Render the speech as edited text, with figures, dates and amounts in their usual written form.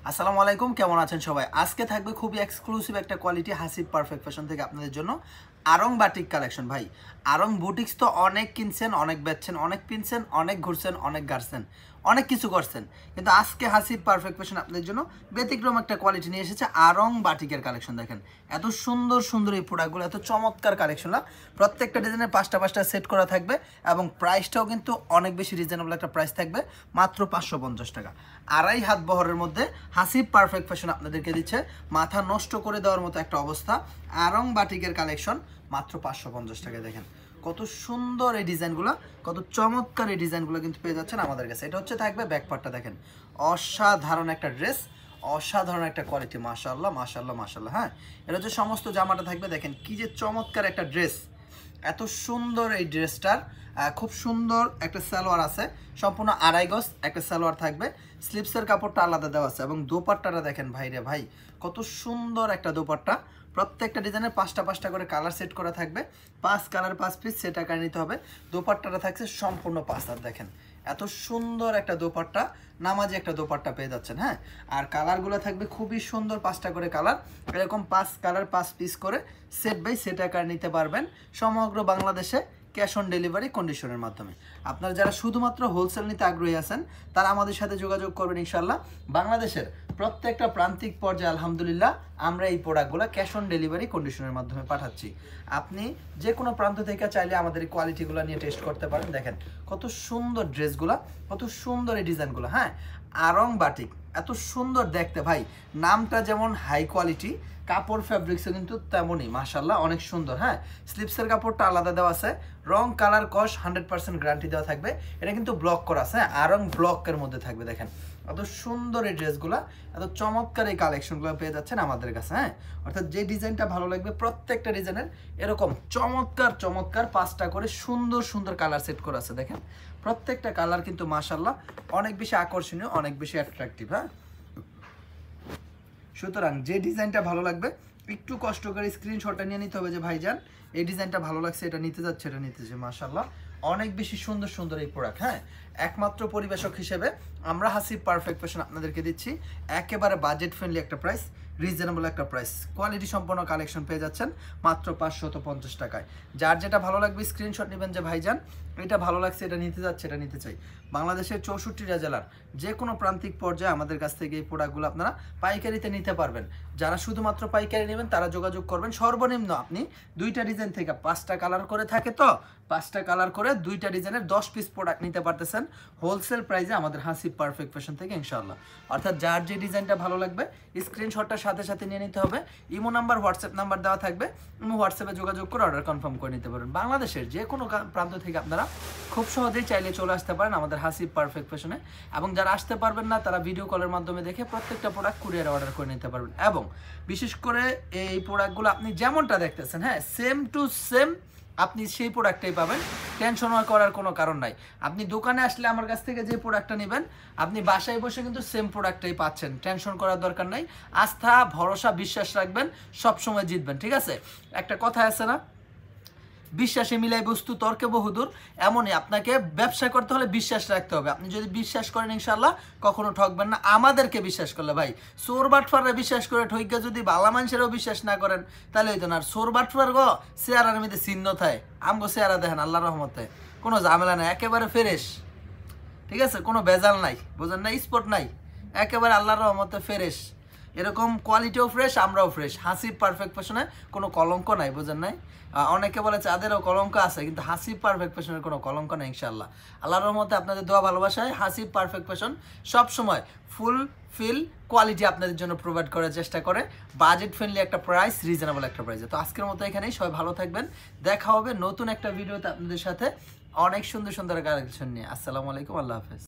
আসসালামু আলাইকুম, কেমন আছেন সবাই? আজকে থাকবে খুবই এক্সক্লুসিভ একটা কোয়ালিটি হাসিব পারফেক্ট ফ্যাশন থেকে আপনাদের জন্য আরং বাটিক কালেকশন। ভাই, আরং বুটিক্স তো অনেক কিনছেন, অনেক বেচছেন, অনেক কিনছেন, অনেক ঘুরছেন, অনেক গাড়ছেন, অনেক কিছু করছেন, কিন্তু আজকে হাসিব পারফেক্ট ফ্যাশন আপনাদের জন্য ব্যতিক্রম একটা কোয়ালিটি নিয়ে এসেছে। আরং বাটিকের কালেকশন দেখেন, এত সুন্দর সুন্দর এই প্রোডাক্টগুলো, এত চমৎকার কালেকশন। প্রত্যেকটা ডিজাইনের পাঁচটা পাঁচটা সেট করা থাকবে এবং প্রাইসটাও কিন্তু অনেক বেশি রিজনেবল একটা প্রাইস থাকবে, মাত্র 550 টাকা। আড়াই হাত বহরের মধ্যে হাসিব পারফেক্ট ফ্যাশন আপনাদেরকে দিচ্ছে মাথা নষ্ট করে দেওয়ার মতো একটা অবস্থা। আরং বাটিকের কালেকশন মাত্র 550 টাকায়। দেখেন কত সুন্দর এই ডিজাইনগুলো, কত চমৎকার এই ডিজাইনগুলো কিন্তু পেয়ে যাচ্ছেন আমাদের কাছে। এটা হচ্ছে থাকবে ব্যাকপার্টটা, দেখেন অসাধারণ একটা ড্রেস, অসাধারণ একটা কোয়ালিটি, মাশাআল্লাহ মাশাআল্লাহ মাশাআল্লাহ। হ্যাঁ, এটা হচ্ছে সমস্ত জামাটা থাকবে, দেখেন কি যে চমৎকার একটা ড্রেস, এত সুন্দর এই ড্রেসটার। খুব সুন্দর একটা সালোয়ার আছে, সম্পূর্ণ আড়াই গজ একটা সালোয়ার থাকবে, স্লিপসের কাপড়টা আলাদা দেওয়া আছে এবং দোপাট্টাটা দেখেন ভাই রে ভাই, কত সুন্দর একটা দোপাট্টা। প্রত্যেকটা ডিজাইনের পাঁচটা পাঁচটা করে কালার সেট করা থাকবে, 5 কালার 5 পিস সেট আকারে নিতে হবে। দোপাট্টাটা থাকছে সম্পূর্ণ 5 হাত, দেখেন এত সুন্দর একটা দোপাট্টা, নামাজি একটা দোপাট্টা পেয়ে যাচ্ছেন। হ্যাঁ, আর কালারগুলো থাকবে খুবই সুন্দর, 5টা করে কালার, এরকম 5 কালার 5 পিস করে সেট বাই সেট আকারে নিতে পারবেন সমগ্র বাংলাদেশে, ক্যাশ অন ডেলিভারি কন্ডিশনের মাধ্যমে। আপনারা যারা শুধুমাত্র হোলসেল নিতে আগ্রহী আছেন তারা আমাদের সাথে যোগাযোগ করবেন ইনশাল্লাহ। বাংলাদেশের প্রত্যেকটা প্রান্তিক পর্যায়ে আলহামদুলিল্লাহ আমরা এই প্রোডাক্টগুলো ক্যাশ অন ডেলিভারি কন্ডিশনের মাধ্যমে পাঠাচ্ছি। আপনি যে কোনো প্রান্ত থেকে চাইলে আমাদের এই কোয়ালিটিগুলো নিয়ে টেস্ট করতে পারেন। দেখেন কত সুন্দর ড্রেসগুলো, কত সুন্দর এই ডিজাইনগুলো। হ্যাঁ, আরং বাটিক এত সুন্দর দেখতে ভাই, নামটা যেমন হাই কোয়ালিটি, কাপড় ফ্যাব্রিক্সও কিন্তু তেমনই মাশাআল্লাহ অনেক সুন্দর। হ্যাঁ, স্লিপসের কাপড়টা আলাদা দেওয়া আছে, রং কালার কস 100% গ্যারান্টি দেওয়া থাকবে। এটা কিন্তু ব্লক করা আছে, আরং ব্লকের মধ্যে থাকবে। দেখেন এত সুন্দর এই ড্রেসগুলো, এত চমৎকার এই কালেকশনগুলো পেয়ে যাচ্ছেন আমাদের কাছে। হ্যাঁ, অর্থাৎ যে ডিজাইনটা ভালো লাগবে প্রত্যেকটা ডিজাইনের এরকম চমৎকার চমৎকার 5টা করে সুন্দর সুন্দর কালার সেট করা আছে। দেখেন প্রত্যেকটা কালার কিন্তু মাশাআল্লাহ অনেক বেশি আকর্ষণীয়, অনেক বেশি অ্যাট্রাকটিভ। হ্যাঁ, সুতরাং যে ডিজাইনটা ভালো লাগবে একটু কষ্ট করে স্ক্রিনশটটা নিয়ে নিতে হবে যে ভাইজান এই ডিজাইনটা ভালো লাগছে, এটা নিতে যাচ্ছে, এটা নিতেছে। মাশাআল্লাহ অনেক বেশি সুন্দর সুন্দর এই প্রোডাক্ট। হ্যাঁ, একমাত্র পরিবেশক হিসেবে আমরা হাসিব পারফেক্ট ফ্যাশন আপনাদেরকে দিচ্ছি একেবারে বাজেট ফ্রেন্ডলি একটা প্রাইস, রিজনেবল একটা প্রাইস, কোয়ালিটি সম্পন্ন কালেকশন পেয়ে যাচ্ছেন মাত্র 550 টাকায়। যার যেটা ভালো লাগবে স্ক্রিনশট নেবেন যে ভাইজান এটা ভালো লাগছে, এটা নিতে যাচ্ছে, এটা নিতে চাই। বাংলাদেশের 64টা জেলার যে কোনো প্রান্তিক পর্যায়ে আমাদের কাছ থেকে এই প্রোডাক্টগুলো আপনারা পাইকারিতে নিতে পারবেন। যারা শুধুমাত্র পাইকারি নেবেন তারা যোগাযোগ করবেন। সর্বনিম্ন আপনি 2টা ডিজাইন থেকে 5টা কালার করে থাকে, তো 5টা কালার করে 2টা ডিজাইনের 10 পিস প্রোডাক্ট নিতে পারতেছেন হোলসেল প্রাইসে আমাদের হাসিব পারফেক্ট ফ্যাশন থেকে ইনশাআল্লাহ। অর্থাৎ যার যে ডিজাইনটা ভালো লাগবে স্ক্রিনশটটার সাথে সাথে নিয়ে নিতে হবে। ইমো নাম্বার, হোয়াটসঅ্যাপ নাম্বার দেওয়া থাকবে, ইমো হোয়াটসঅ্যাপে যোগাযোগ করে অর্ডার কনফার্ম করে নিতে পারবেন। বাংলাদেশের যে কোনো প্রান্ত থেকে আপনারা খুব সহজেই চাইলে চলে আসতে পারেন আমাদের হাসিব পারফেক্ট ফ্যাশনে। এবং যারা আসতে পারবেন না তারা ভিডিও কলের মাধ্যমে দেখে প্রত্যেকটা প্রোডাক্ট কুরিয়ারে অর্ডার করে নিতে পারবেন। এবং বিশেষ করে এই প্রোডাক্টগুলো আপনি যেমনটা দেখতেছেন, হ্যাঁ সেম টু সেম আপনি সেই প্রোডাক্টটাই পাবেন, টেনশন করার কোনো কারণ নাই। আপনি দোকানে আসলে আমার কাছ থেকে যে প্রোডাক্টটা নেবেন আপনি বাসায় বসে কিন্তু সেম প্রোডাক্টটাই পাচ্ছেন, টেনশন করার দরকার নাই। আস্থা ভরসা বিশ্বাস রাখবেন, সবসময় জিতবেন। ঠিক আছে, একটা কথা আছে না, বিশ্বাসে মিলাই বস্তু তর্কে বহুদূর, এমনই আপনাকে ব্যবসা করতে হলে বিশ্বাস রাখতে হবে। আপনি যদি বিশ্বাস করেন ইনশাল্লাহ কখনো ঠকবেন না। আমাদেরকে বিশ্বাস করলে ভাই, সোর বাটফাররা বিশ্বাস করে ঠইকা যদি বালা মানুষেরও বিশ্বাস না করেন তাহলে হইতো না। আর সোর বাটফার গো চেহারার মধ্যে চিহ্ন থাকে, আমগো চেহারা দেখেন আল্লাহর রহমতে কোনো ঝামেলা নাই, একেবারে ফ্রেশ। ঠিক আছে, কোনো ভেজাল নাই, বুঝেন না, স্পট নাই, একেবারে আল্লাহর রহমতে ফ্রেশ। এরকম কোয়ালিটিও ফ্রেশ, আমরাও ফ্রেশ। হাসিব পারফেক্ট ফ্যাশনে কোনো কলঙ্ক নাই, বুঝেন নাই। অনেকে বলে চাঁদেরও কলঙ্ক আছে, কিন্তু হাসিব পারফেক্ট ফ্যাশনের কোনো কলঙ্ক নেই ইনশাআল্লাহ। আল্লাহর রহমতে আপনাদের দোয়া ভালোবাসায় হাসিব পারফেক্ট ফ্যাশন সবসময় ফুলফিল কোয়ালিটি আপনাদের জন্য প্রোভাইড করার চেষ্টা করে, বাজেট ফ্রেন্ডলি একটা প্রাইস, রিজনেবল একটা প্রাইসে। তো আজকের মতো এখানেই, সবাই ভালো থাকবেন, দেখা হবে নতুন একটা ভিডিওতে আপনাদের সাথে অনেক সুন্দর সুন্দর কালেকশন নিয়ে। আসসালামু আলাইকুম, আল্লাহ হাফেজ।